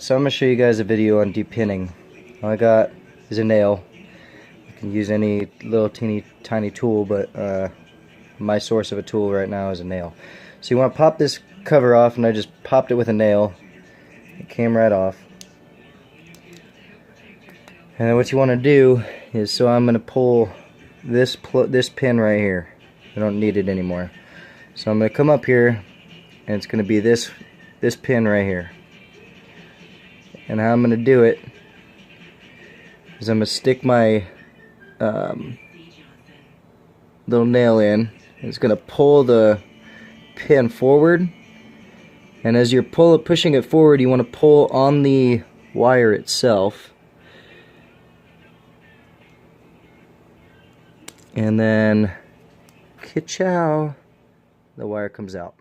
So I'm going to show you guys a video on depinning. All I got is a nail. You can use any little teeny tiny tool, but my source of a tool right now is a nail. So you want to pop this cover off, and I just popped it with a nail. It came right off. And then what you want to do is, so I'm going to pull this pin right here. I don't need it anymore. So I'm going to come up here, and it's going to be this pin right here. And how I'm going to do it is I'm going to stick my little nail in. It's going to pull the pin forward, and as you're pushing it forward, you want to pull on the wire itself, and then ka-chow, the wire comes out.